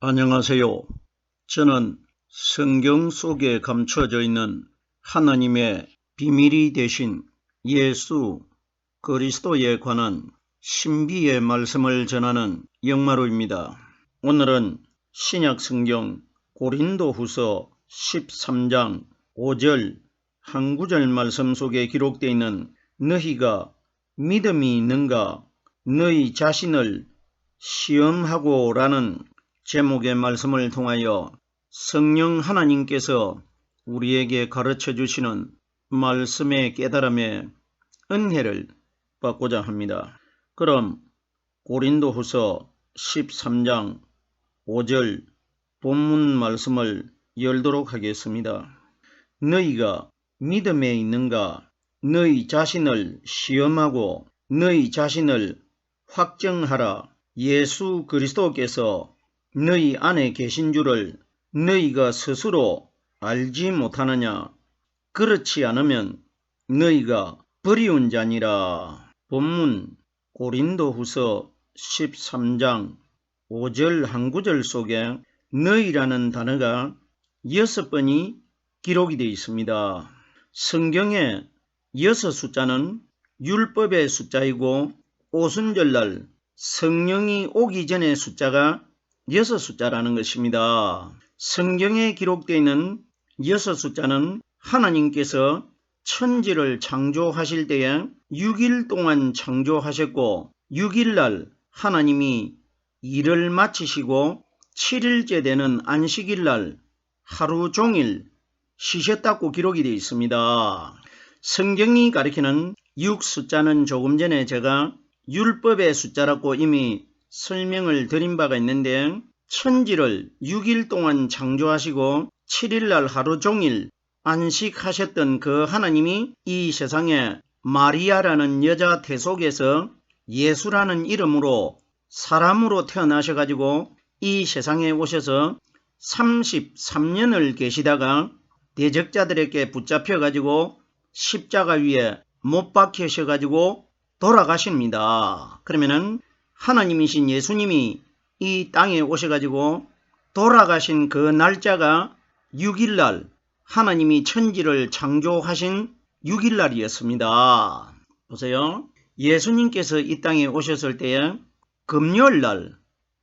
안녕하세요. 저는 성경 속에 감춰져 있는 하나님의 비밀이 되신 예수 그리스도에 관한 신비의 말씀을 전하는 영마루입니다. 오늘은 신약 성경 고린도후서 13장 5절 한 구절 말씀 속에 기록되어 있는 너희가 믿음이 있는가 너희 자신을 시험하고 라는 제목의 말씀을 통하여 성령 하나님께서 우리에게 가르쳐 주시는 말씀의 깨달음의 은혜를 받고자 합니다. 그럼 고린도후서 13장 5절 본문 말씀을 열도록 하겠습니다. 너희가 믿음에 있는가 너희 자신을 시험하고 너희 자신을 확정하라. 예수 그리스도께서 너희 안에 계신 줄을 너희가 스스로 알지 못하느냐? 그렇지 않으면 너희가 버리운 자니라. 본문 고린도후서 13장 5절 한 구절 속에 너희라는 단어가 6번이 기록이 되어 있습니다. 성경의 6 숫자는 율법의 숫자이고 오순절날 성령이 오기 전의 숫자가 6 숫자라는 것입니다. 성경에 기록되어 있는 6 숫자는 하나님께서 천지를 창조하실 때에 6일 동안 창조하셨고 6일날 하나님이 일을 마치시고 7일째 되는 안식일날 하루 종일 쉬셨다고 기록이 되어 있습니다. 성경이 가리키는 6 숫자는 조금 전에 제가 율법의 숫자라고 이미 설명을 드린 바가 있는데 천지를 6일 동안 창조하시고 7일날 하루 종일 안식하셨던 그 하나님이 이 세상에 마리아라는 여자 태속에서 예수라는 이름으로 사람으로 태어나셔가지고 이 세상에 오셔서 33년을 계시다가 대적자들에게 붙잡혀가지고 십자가 위에 못 박히셔가지고 돌아가십니다. 그러면은 하나님이신 예수님이 이 땅에 오셔가지고 돌아가신 그 날짜가 6일날 하나님이 천지를 창조하신 6일날이었습니다. 보세요. 예수님께서 이 땅에 오셨을 때에 금요일날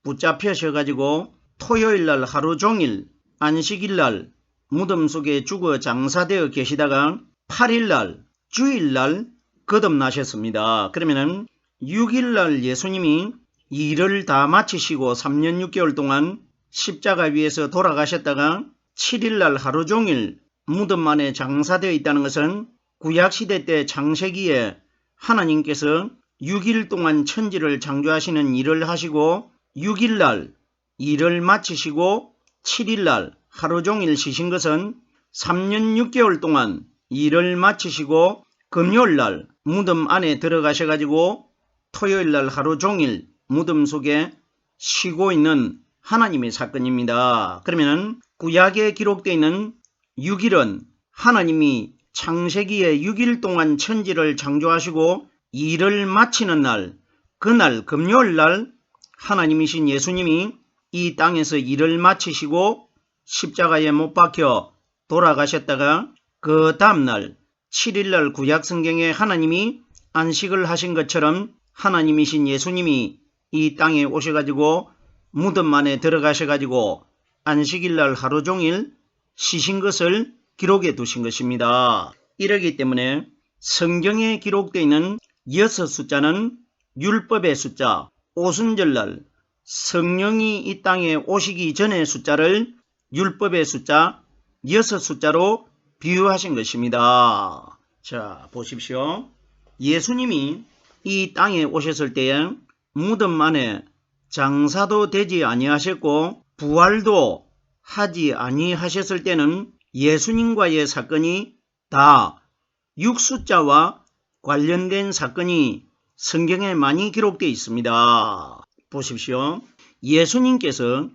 붙잡혀셔가지고 토요일날 하루 종일 안식일날 무덤 속에 죽어 장사되어 계시다가 8일날 주일날 거듭나셨습니다. 그러면은 6일날 예수님이 일을 다 마치시고 3년 6개월 동안 십자가 위에서 돌아가셨다가 7일날 하루 종일 무덤 안에 장사되어 있다는 것은 구약시대 때 창세기에 하나님께서 6일 동안 천지를 창조하시는 일을 하시고 6일날 일을 마치시고 7일날 하루 종일 쉬신 것은 3년 6개월 동안 일을 마치시고 금요일날 무덤 안에 들어가셔가지고 토요일날 하루 종일 무덤 속에 쉬고 있는 하나님의 사건입니다. 그러면 구약에 기록되어 있는 6일은 하나님이 창세기에 6일 동안 천지를 창조하시고 일을 마치는 날, 그날 금요일날 하나님이신 예수님이 이 땅에서 일을 마치시고 십자가에 못 박혀 돌아가셨다가 그 다음날 7일날 구약성경에 하나님이 안식을 하신 것처럼 하나님이신 예수님이 이 땅에 오셔가지고 무덤 안에 들어가셔가지고 안식일날 하루 종일 쉬신 것을 기록해 두신 것입니다. 이러기 때문에 성경에 기록되어 있는 6 숫자는 율법의 숫자, 오순절날 성령이 이 땅에 오시기 전의 숫자를 율법의 숫자 6 숫자로 비유하신 것입니다. 자, 보십시오. 예수님이 이 땅에 오셨을 때에 무덤 안에 장사도 되지 아니하셨고 부활도 하지 아니하셨을 때는 예수님과의 사건이 다 6숫자와 관련된 사건이 성경에 많이 기록되어 있습니다. 보십시오. 예수님께서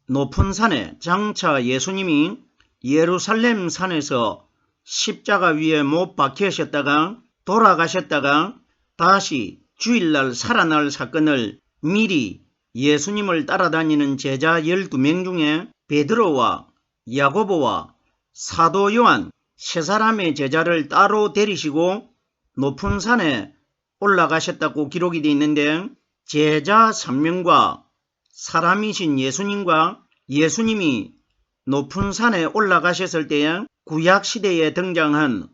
높은 산에 장차 예수님이 예루살렘 산에서 십자가 위에 못 박히셨다가 돌아가셨다가 다시 주일날 살아날 사건을 미리 예수님을 따라다니는 제자 12명 중에 베드로와 야고보와 사도 요한 세 사람의 제자를 따로 데리시고 높은 산에 올라가셨다고 기록이 되어 있는데, 제자 3명과 사람이신 예수님과 예수님이 높은 산에 올라가셨을 때에 구약시대에 등장한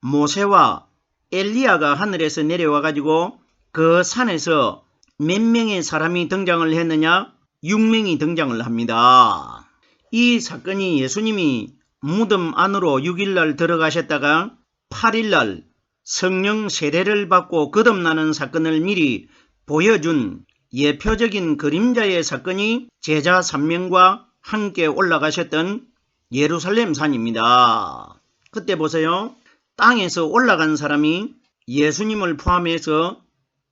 모세와 엘리야가 하늘에서 내려와 가지고 그 산에서 몇 명의 사람이 등장을 했느냐? 6명이 등장을 합니다. 이 사건이 예수님이 무덤 안으로 6일날 들어가셨다가 8일날 성령 세례를 받고 거듭나는 사건을 미리 보여준 예표적인 그림자의 사건이 제자 3명과 함께 올라가셨던 예루살렘 산입니다. 그때 보세요. 땅에서 올라간 사람이 예수님을 포함해서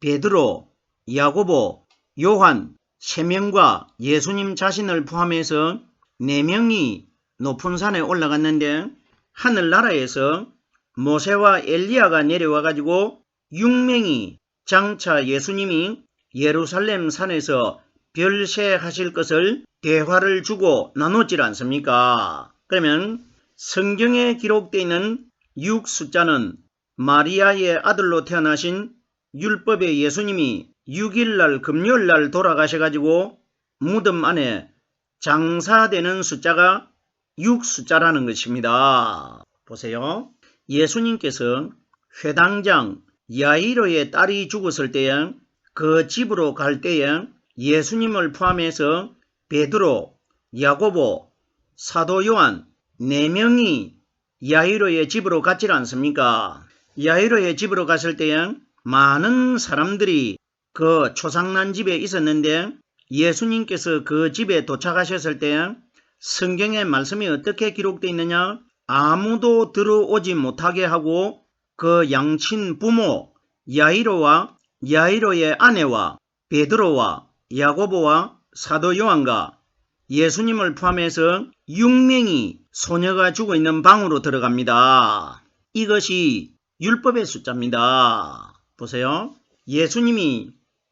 베드로, 야고보, 요한 3명과 예수님 자신을 포함해서 4명이 높은 산에 올라갔는데, 하늘나라에서 모세와 엘리야가 내려와 가지고 6명이 장차 예수님이 예루살렘 산에서 별세하실 것을 대화를 주고 나눴질 않습니까? 그러면 성경에 기록되어 있는 6 숫자는 마리아의 아들로 태어나신 율법의 예수님이 6일날 금요일날 돌아가셔가지고 무덤 안에 장사되는 숫자가 6 숫자라는 것입니다. 보세요. 예수님께서 회당장 야이로의 딸이 죽었을 때에 그 집으로 갈 때에 예수님을 포함해서 베드로, 야고보, 사도 요한 4명이 야이로의 집으로 갔지 않습니까? 야이로의 집으로 갔을 때에 많은 사람들이 그 초상난 집에 있었는데, 예수님께서 그 집에 도착하셨을 때 성경의 말씀이 어떻게 기록되어 있느냐? 아무도 들어오지 못하게 하고 그 양친 부모 야이로와 야이로의 아내와 베드로와 야고보와 사도 요한과 예수님을 포함해서 6명이 소녀가 죽어있는 방으로 들어갑니다. 이것이 율법의 숫자입니다. 보세요. 예수님이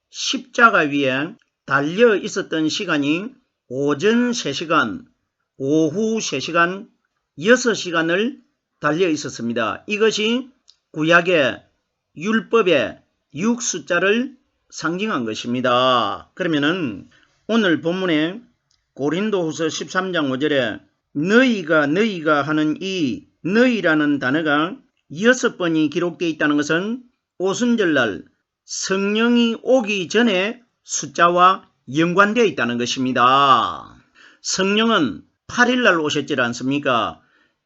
십자가 위에 달려 있었던 시간이 오전 3시간, 오후 3시간, 6시간을 달려 있었습니다. 이것이 구약의 율법의 6 숫자를 상징한 것입니다. 그러면은 오늘 본문에 고린도후서 13장 5절에 너희가 하는 이 너희라는 단어가 6번이 기록되어 있다는 것은 오순절날 성령이 오기 전에 숫자와 연관되어 있다는 것입니다. 성령은 8일날 오셨지 않습니까?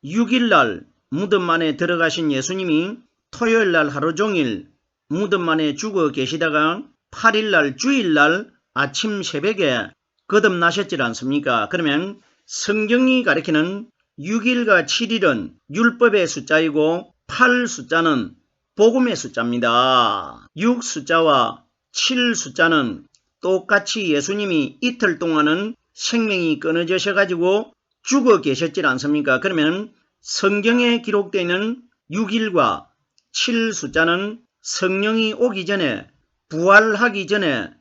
6일날 무덤 안에 들어가신 예수님이 토요일날 하루 종일 무덤 안에 죽어 계시다가 8일날 주일날 아침 새벽에 거듭나셨지 않습니까? 그러면 성경이 가리키는 6일과 7일은 율법의 숫자이고 8 숫자는 복음의 숫자입니다. 6 숫자와 7 숫자는 똑같이 예수님이 이틀 동안은 생명이 끊어지셔가지고 죽어 계셨지 않습니까? 그러면 성경에 기록되어 있는 6일과 7 숫자는 성령이 오기 전에, 부활하기 전에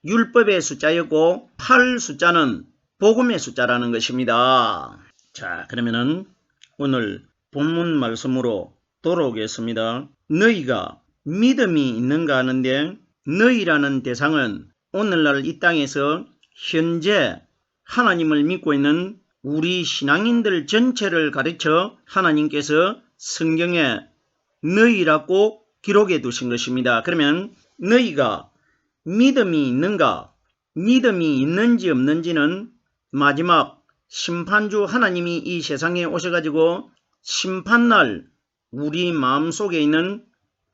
율법의 숫자였고 8 숫자는 복음의 숫자라는 것입니다. 자, 그러면은 오늘 본문 말씀으로 돌아오겠습니다. 너희가 믿음이 있는가 하는데, 너희라는 대상은 오늘날 이 땅에서 현재 하나님을 믿고 있는 우리 신앙인들 전체를 가르쳐 하나님께서 성경에 너희라고 기록해 두신 것입니다. 그러면 너희가 믿음이 있는가, 믿음이 있는지 없는지는 마지막 심판주 하나님이 이 세상에 오셔가지고 심판날 우리 마음속에 있는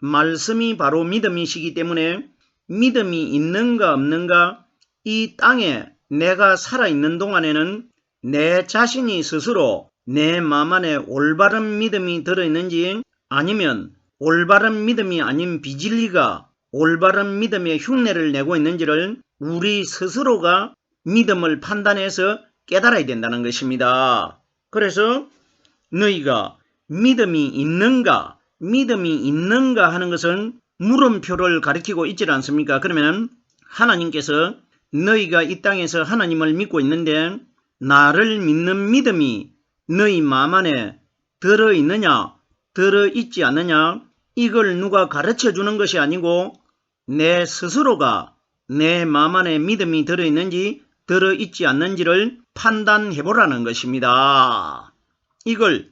말씀이 바로 믿음이시기 때문에 믿음이 있는가 없는가, 이 땅에 내가 살아있는 동안에는 내 자신이 스스로 내 마음 안에 올바른 믿음이 들어있는지, 아니면 올바른 믿음이 아닌 비진리가 올바른 믿음의 흉내를 내고 있는지를 우리 스스로가 믿음을 판단해서 깨달아야 된다는 것입니다. 그래서 너희가 믿음이 있는가 하는 것은 물음표를 가리키고 있지 않습니까? 그러면 하나님께서 너희가 이 땅에서 하나님을 믿고 있는데 나를 믿는 믿음이 너희 마음 안에 들어있느냐 들어있지 않느냐 이걸 누가 가르쳐 주는 것이 아니고 내 스스로가 내 마음 안에 믿음이 들어있는지 들어있지 않는지를 판단해 보라는 것입니다. 이걸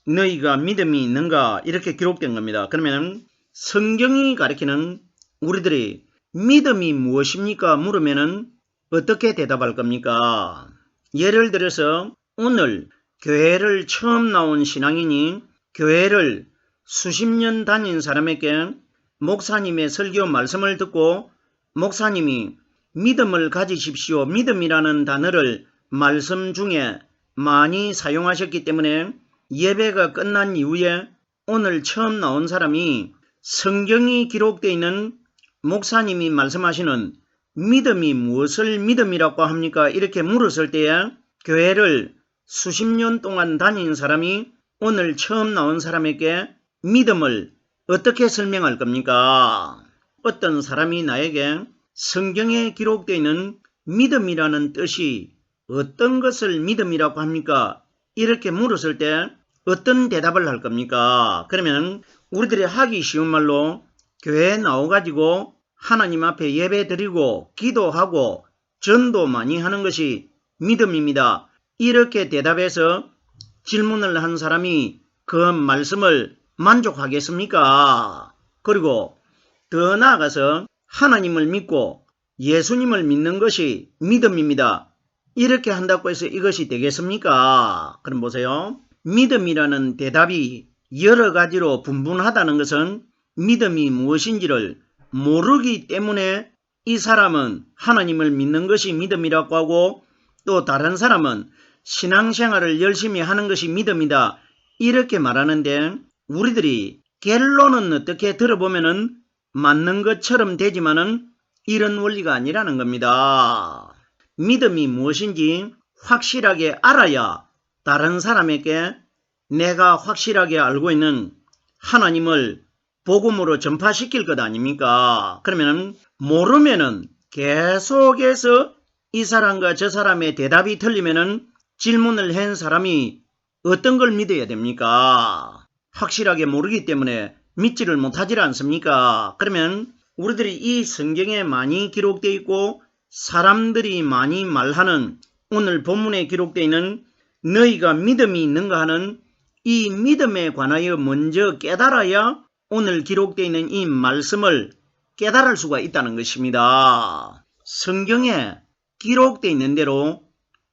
너희가 믿음이 있는가 이렇게 기록된 겁니다. 그러면 성경이 가리키는 우리들이 믿음이 무엇입니까? 물으면 어떻게 대답할 겁니까? 예를 들어서 오늘 교회를 처음 나온 신앙인이 교회를 수십 년 다닌 사람에게 목사님의 설교 말씀을 듣고 목사님이 믿음을 가지십시오. 믿음이라는 단어를 말씀 중에 많이 사용하셨기 때문에 예배가 끝난 이후에 오늘 처음 나온 사람이 성경이 기록되어 있는 목사님이 말씀하시는 믿음이 무엇을 믿음이라고 합니까? 이렇게 물었을 때에 교회를 수십 년 동안 다닌 사람이 오늘 처음 나온 사람에게 믿음을 어떻게 설명할 겁니까? 어떤 사람이 나에게 성경에 기록되어 있는 믿음이라는 뜻이 어떤 것을 믿음이라고 합니까? 이렇게 물었을 때 어떤 대답을 할 겁니까? 그러면 우리들이 하기 쉬운 말로 교회에 나와가지고 하나님 앞에 예배 드리고 기도하고 전도 많이 하는 것이 믿음입니다. 이렇게 대답해서 질문을 한 사람이 그 말씀을 만족하겠습니까? 그리고 더 나아가서 하나님을 믿고 예수님을 믿는 것이 믿음입니다. 이렇게 한다고 해서 이것이 되겠습니까? 그럼 보세요. 믿음이라는 대답이 여러 가지로 분분하다는 것은 믿음이 무엇인지를 모르기 때문에 이 사람은 하나님을 믿는 것이 믿음이라고 하고 또 다른 사람은 신앙생활을 열심히 하는 것이 믿음이다. 이렇게 말하는데 우리들이 결론은 어떻게 들어보면은 맞는 것처럼 되지만은 이런 원리가 아니라는 겁니다. 믿음이 무엇인지 확실하게 알아야 다른 사람에게 내가 확실하게 알고 있는 하나님을 복음으로 전파시킬 것 아닙니까? 그러면 모르면은 계속해서 이 사람과 저 사람의 대답이 틀리면은 질문을 한 사람이 어떤 걸 믿어야 됩니까? 확실하게 모르기 때문에 믿지를 못하지 않습니까? 그러면 우리들이 이 성경에 많이 기록되어 있고 사람들이 많이 말하는 오늘 본문에 기록되어 있는 너희가 믿음이 있는가 하는 이 믿음에 관하여 먼저 깨달아야 오늘 기록되어 있는 이 말씀을 깨달을 수가 있다는 것입니다. 성경에 기록되어 있는 대로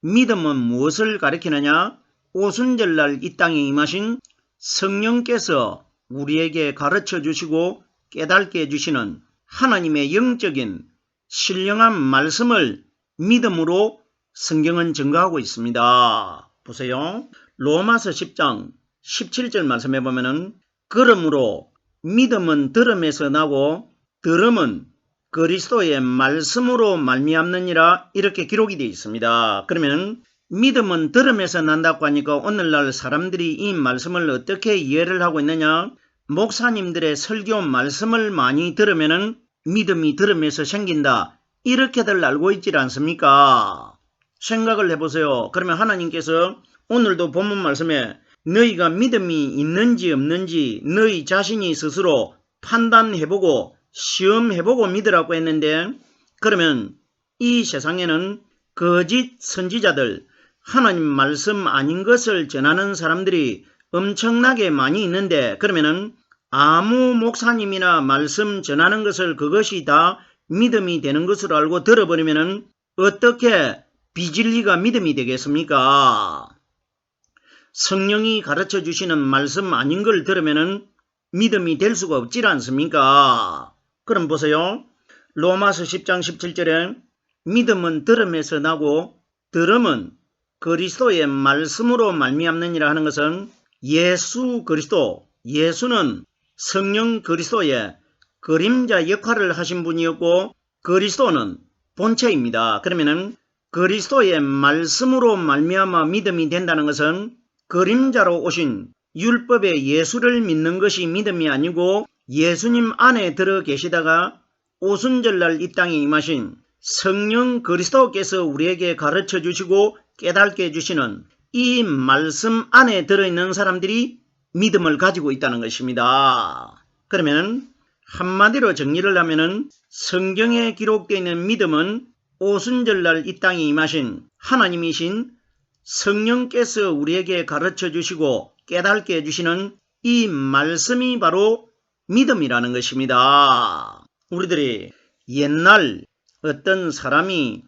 믿음은 무엇을 가리키느냐? 오순절날 이 땅에 임하신 성령께서 우리에게 가르쳐 주시고 깨닫게 해주시는 하나님의 영적인 신령한 말씀을 믿음으로 성경은 증거하고 있습니다. 보세요. 로마서 10장 17절 말씀해 보면은 그러므로 믿음은 들음에서 나고 들음은 그리스도의 말씀으로 말미암느니라 이렇게 기록이 되어 있습니다. 그러면 믿음은 들음에서 난다고 하니까 오늘날 사람들이 이 말씀을 어떻게 이해를 하고 있느냐? 목사님들의 설교 말씀을 많이 들으면은 믿음이 들음에서 생긴다. 이렇게들 알고 있지 않습니까? 생각을 해보세요. 그러면 하나님께서 오늘도 본문 말씀에 너희가 믿음이 있는지 없는지 너희 자신이 스스로 판단해보고 시험해보고 믿으라고 했는데 그러면 이 세상에는 거짓 선지자들 하나님 말씀 아닌 것을 전하는 사람들이 엄청나게 많이 있는데 그러면은 아무 목사님이나 말씀 전하는 것을 그것이 다 믿음이 되는 것으로 알고 들어버리면은 어떻게 비진리가 믿음이 되겠습니까? 성령이 가르쳐 주시는 말씀 아닌 걸 들으면은 믿음이 될 수가 없지 않습니까? 그럼 보세요. 로마서 10장 17절에 믿음은 들음에서 나고 들음은 그리스도의 말씀으로 말미암느니라 하는 것은 예수 그리스도, 예수는 성령 그리스도의 그림자 역할을 하신 분이었고 그리스도는 본체입니다. 그러면은 그리스도의 말씀으로 말미암아 믿음이 된다는 것은 그림자로 오신 율법의 예수를 믿는 것이 믿음이 아니고 예수님 안에 들어 계시다가 오순절날 이 땅에 임하신 성령 그리스도께서 우리에게 가르쳐 주시고 깨닫게 해주시는 이 말씀 안에 들어있는 사람들이 믿음을 가지고 있다는 것입니다. 그러면 한마디로 정리를 하면은 성경에 기록되어 있는 믿음은 오순절날 이 땅에 임하신 하나님이신 성령께서 우리에게 가르쳐 주시고 깨닫게 해주시는 이 말씀이 바로 믿음이라는 것입니다. 우리들이 옛날 어떤 사람이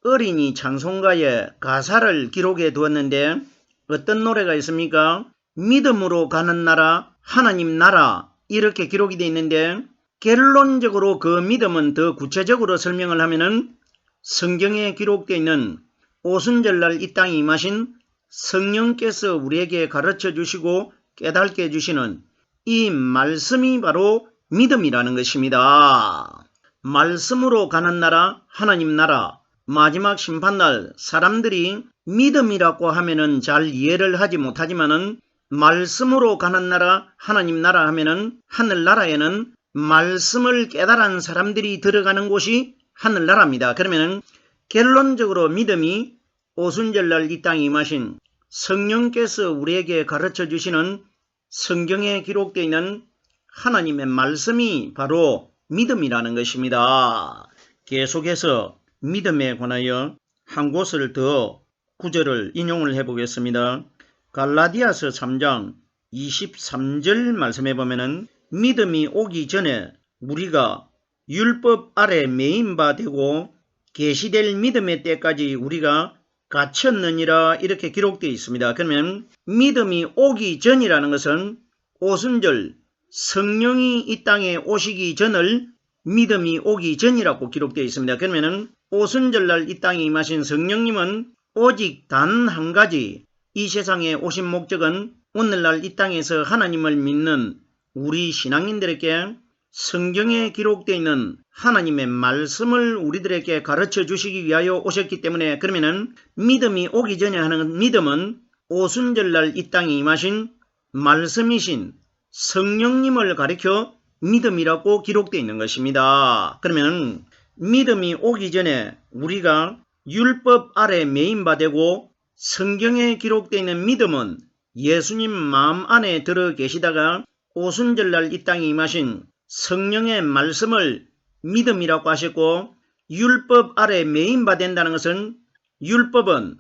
어린이 찬송가에 가사를 기록해 두었는데 어떤 노래가 있습니까? 믿음으로 가는 나라, 하나님 나라 이렇게 기록이 되어 있는데 결론적으로 그 믿음은 더 구체적으로 설명을 하면은 성경에 기록되어 있는 오순절날 이 땅에 임하신 성령께서 우리에게 가르쳐 주시고 깨닫게 해주시는 이 말씀이 바로 믿음이라는 것입니다. 말씀으로 가는 나라, 하나님 나라, 마지막 심판날 사람들이 믿음이라고 하면은 잘 이해를 하지 못하지만은 말씀으로 가는 나라, 하나님 나라 하면은 하늘나라에는 말씀을 깨달은 사람들이 들어가는 곳이 하늘나라입니다. 그러면은 결론적으로 믿음이 오순절날 이 땅에 임하신 성령께서 우리에게 가르쳐 주시는 성경에 기록되어 있는 하나님의 말씀이 바로 믿음이라는 것입니다. 계속해서 믿음에 관하여 한 곳을 더 구절을 인용을 해보겠습니다. 갈라디아서 3장 23절 말씀해 보면은 믿음이 오기 전에 우리가 율법 아래 매인 바 되고 계시될 믿음의 때까지 우리가 갇혔느니라 이렇게 기록되어 있습니다. 그러면 믿음이 오기 전이라는 것은 오순절 성령이 이 땅에 오시기 전을 믿음이 오기 전이라고 기록되어 있습니다. 그러면 오순절날 이 땅에 임하신 성령님은 오직 단 한 가지 이 세상에 오신 목적은 오늘날 이 땅에서 하나님을 믿는 우리 신앙인들에게 성경에 기록되어 있는 하나님의 말씀을 우리들에게 가르쳐 주시기 위하여 오셨기 때문에 그러면은 믿음이 오기 전에 하는 믿음은 오순절날 이 땅에 임하신 말씀이신 성령님을 가리켜 믿음이라고 기록되어 있는 것입니다. 그러면 믿음이 오기 전에 우리가 율법 아래 매인 바 되고 성경에 기록되어 있는 믿음은 예수님 마음 안에 들어 계시다가 오순절날 이 땅에 임하신 성령의 말씀을 믿음이라고 하셨고 율법 아래 매인 바 된다는 것은 율법은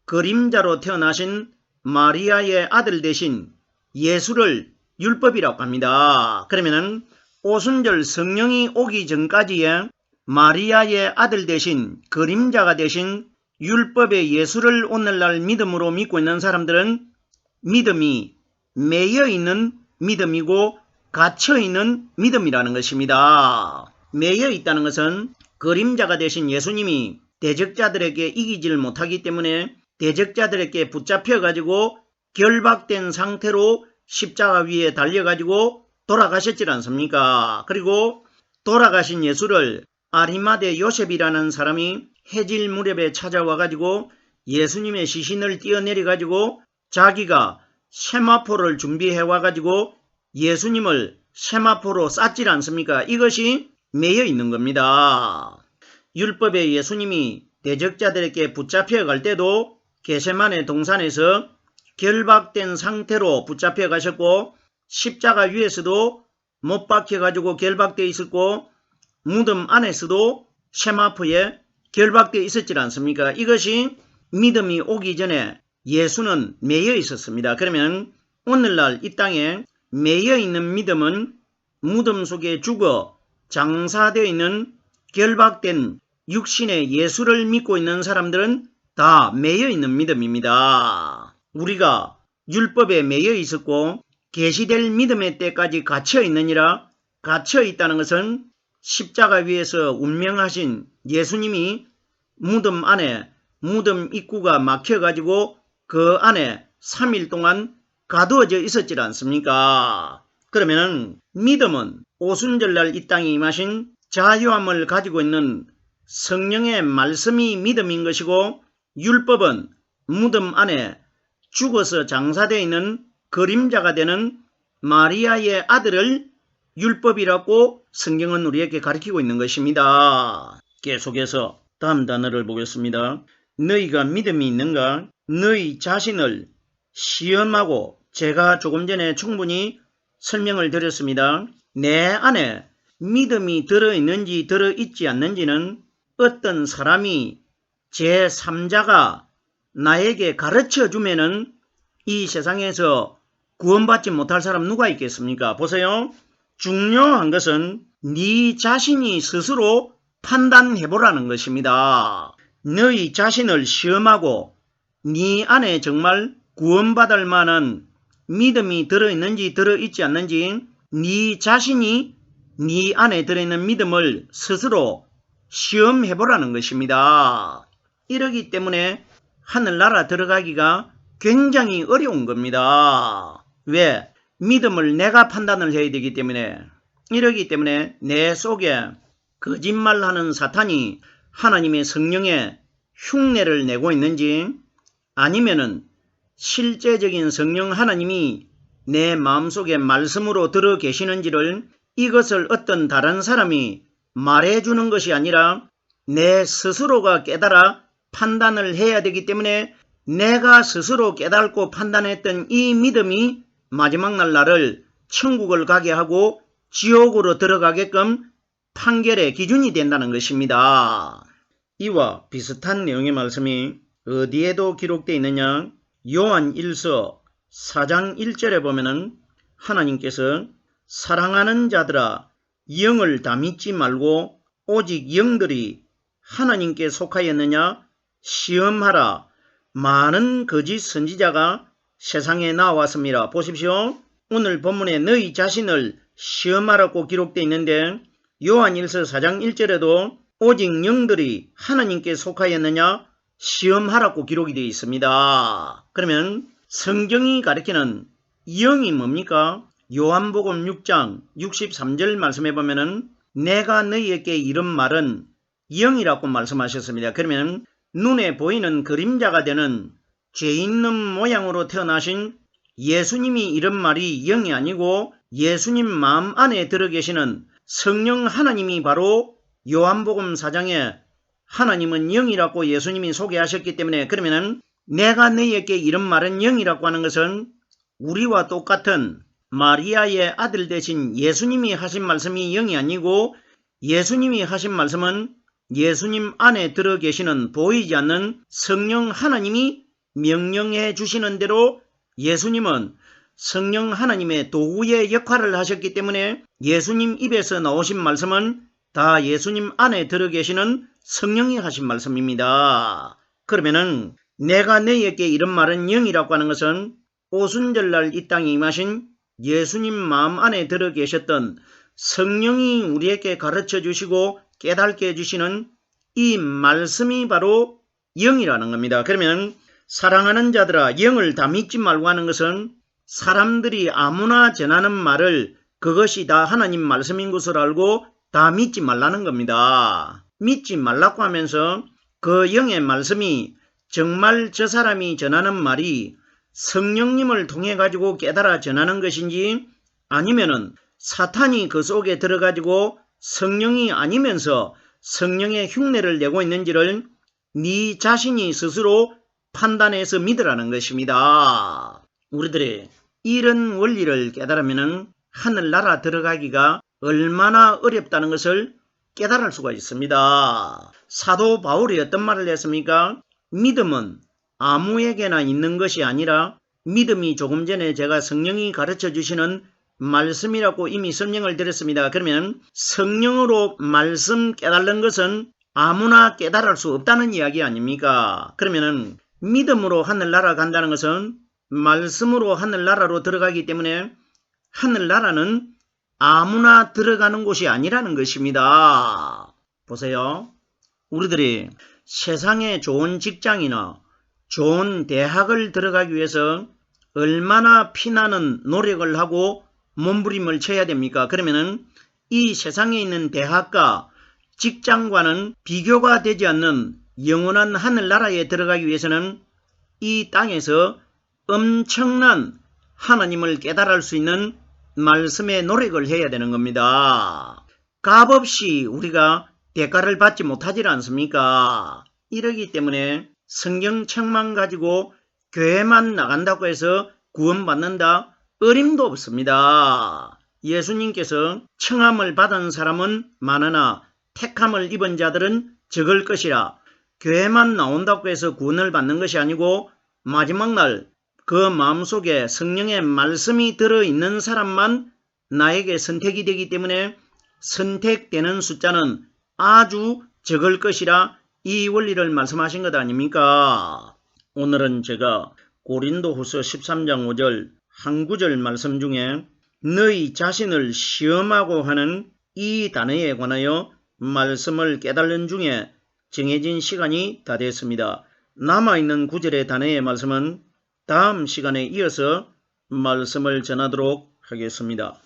그림자로 태어나신 마리아의 아들 되신 예수를 율법이라고 합니다. 그러면은 오순절 성령이 오기 전까지의 마리아의 아들 되신 그림자가 되신 율법의 예수를 오늘날 믿음으로 믿고 있는 사람들은 믿음이 매여 있는 믿음이고 갇혀 있는 믿음이라는 것입니다. 매여 있다는 것은 그림자가 되신 예수님이 대적자들에게 이기질 못하기 때문에 대적자들에게 붙잡혀 가지고 결박된 상태로 십자가 위에 달려 가지고 돌아가셨지 않습니까? 그리고 돌아가신 예수를 아리마대 요셉이라는 사람이 해질 무렵에 찾아와 가지고 예수님의 시신을 띄어내려 가지고 자기가 세마포를 준비해 와 가지고 예수님을 세마포로 쌌지 않습니까? 이것이 매여 있는 겁니다. 율법의 예수님이 대적자들에게 붙잡혀 갈 때도 겟세마네 동산에서 결박된 상태로 붙잡혀 가셨고 십자가 위에서도 못 박혀 가지고 결박되어 있었고 무덤 안에서도 세마포에 결박되어 있었지 않습니까? 이것이 믿음이 오기 전에 예수는 매여 있었습니다. 그러면 오늘날 이 땅에 매여 있는 믿음은 무덤 속에 죽어 장사되어 있는 결박된 육신의 예수를 믿고 있는 사람들은 다 매여 있는 믿음입니다. 우리가 율법에 매여 있었고 계시될 믿음의 때까지 갇혀 있느니라. 갇혀 있다는 것은 십자가 위에서 운명하신 예수님이 무덤 안에 무덤 입구가 막혀가지고 그 안에 3일 동안 가두어져 있었지 않습니까? 그러면 믿음은 오순절날 이 땅에 임하신 자유함을 가지고 있는 성령의 말씀이 믿음인 것이고 율법은 무덤 안에 죽어서 장사되어 있는 그림자가 되는 마리아의 아들을 율법이라고 성경은 우리에게 가르치고 있는 것입니다. 계속해서 다음 단어를 보겠습니다. 너희가 믿음이 있는가? 너희 자신을 시험하고, 제가 조금 전에 충분히 설명을 드렸습니다. 내 안에 믿음이 들어있는지 들어있지 않는지는 어떤 사람이 제3자가 나에게 가르쳐 주면은 이 세상에서 구원받지 못할 사람 누가 있겠습니까? 보세요. 중요한 것은 네 자신이 스스로 판단해보라는 것입니다. 너희 자신을 시험하고 네 안에 정말 구원받을 만한 믿음이 들어있는지 들어있지 않는지 네 자신이 네 안에 들어있는 믿음을 스스로 시험해보라는 것입니다. 이러기 때문에 하늘나라 들어가기가 굉장히 어려운 겁니다. 왜? 믿음을 내가 판단을 해야 되기 때문에. 이러기 때문에 내 속에 거짓말하는 사탄이 하나님의 성령에 흉내를 내고 있는지, 아니면은 실제적인 성령 하나님이 내 마음속에 말씀으로 들어 계시는지를, 이것을 어떤 다른 사람이 말해주는 것이 아니라 내 스스로가 깨달아 판단을 해야 되기 때문에, 내가 스스로 깨닫고 판단했던 이 믿음이 마지막 날 나를 천국을 가게 하고 지옥으로 들어가게끔 판결의 기준이 된다는 것입니다. 이와 비슷한 내용의 말씀이 어디에도 기록되어 있느냐? 요한 1서 4장 1절에 보면은 하나님께서 사랑하는 자들아 영을 다 믿지 말고 오직 영들이 하나님께 속하였느냐 시험하라. 많은 거짓 선지자가 세상에 나왔습니다. 보십시오. 오늘 본문에 너희 자신을 시험하라고 기록되어 있는데 요한 1서 4장 1절에도 오직 영들이 하나님께 속하였느냐 시험하라고 기록이 되어 있습니다. 그러면 성경이 가리키는 영이 뭡니까? 요한복음 6장 63절 말씀해 보면은 내가 너희에게 이런 말은 영이라고 말씀하셨습니다. 그러면 눈에 보이는 그림자가 되는 죄 있는 모양으로 태어나신 예수님이 이런 말이 영이 아니고 예수님 마음 안에 들어 계시는 성령 하나님이 바로 요한복음 4장에 하나님은 영이라고 예수님이 소개하셨기 때문에, 그러면은 내가 너희에게 이런 말은 영이라고 하는 것은 우리와 똑같은 마리아의 아들 되신 예수님이 하신 말씀이 영이 아니고, 예수님이 하신 말씀은 예수님 안에 들어 계시는 보이지 않는 성령 하나님이 명령해 주시는 대로 예수님은 성령 하나님의 도구의 역할을 하셨기 때문에 예수님 입에서 나오신 말씀은 다 예수님 안에 들어 계시는 성령이 하신 말씀입니다. 그러면은 내가 너희에게 이런 말은 영이라고 하는 것은 오순절날 이 땅에 임하신 예수님 마음 안에 들어 계셨던 성령이 우리에게 가르쳐 주시고 깨닫게 해주시는 이 말씀이 바로 영이라는 겁니다. 그러면 사랑하는 자들아 영을 다 믿지 말고 하는 것은 사람들이 아무나 전하는 말을 그것이 다 하나님 말씀인 것을 알고 다 믿지 말라는 겁니다. 믿지 말라고 하면서 그 영의 말씀이 정말 저 사람이 전하는 말이 성령님을 통해 가지고 깨달아 전하는 것인지, 아니면은 사탄이 그 속에 들어가지고 성령이 아니면서 성령의 흉내를 내고 있는지를 네 자신이 스스로 판단해서 믿으라는 것입니다. 우리들이 이런 원리를 깨달으면 하늘나라 들어가기가 얼마나 어렵다는 것을 깨달을 수가 있습니다. 사도 바울이 어떤 말을 했습니까? 믿음은 아무에게나 있는 것이 아니라 믿음이 조금 전에 제가 성령이 가르쳐 주시는 말씀이라고 이미 설명을 드렸습니다. 그러면 성령으로 말씀 깨달는 것은 아무나 깨달을 수 없다는 이야기 아닙니까? 그러면 믿음으로 하늘나라 간다는 것은 말씀으로 하늘나라로 들어가기 때문에 하늘나라는 아무나 들어가는 곳이 아니라는 것입니다. 보세요. 우리들이 세상에 좋은 직장이나 좋은 대학을 들어가기 위해서 얼마나 피나는 노력을 하고 몸부림을 쳐야 됩니까? 그러면은 이 세상에 있는 대학과 직장과는 비교가 되지 않는 영원한 하늘나라에 들어가기 위해서는 이 땅에서 엄청난 하나님을 깨달을 수 있는 말씀의 노력을 해야 되는 겁니다. 값없이 우리가 대가를 받지 못하지 않습니까? 이러기 때문에 성경책만 가지고 교회만 나간다고 해서 구원받는다? 어림도 없습니다. 예수님께서 청함을 받은 사람은 많으나 택함을 입은 자들은 적을 것이라. 교회만 나온다고 해서 구원을 받는 것이 아니고 마지막 날 그 마음속에 성령의 말씀이 들어있는 사람만 나에게 선택이 되기 때문에 선택되는 숫자는 아주 적을 것이라 이 원리를 말씀하신 것 아닙니까? 오늘은 제가 고린도후서 13장 5절 한 구절 말씀 중에 너희 자신을 시험하고 하는 이 단어에 관하여 말씀을 깨달는 중에 정해진 시간이 다 됐습니다. 남아있는 구절의 단어의 말씀은 다음 시간에 이어서 말씀을 전하도록 하겠습니다.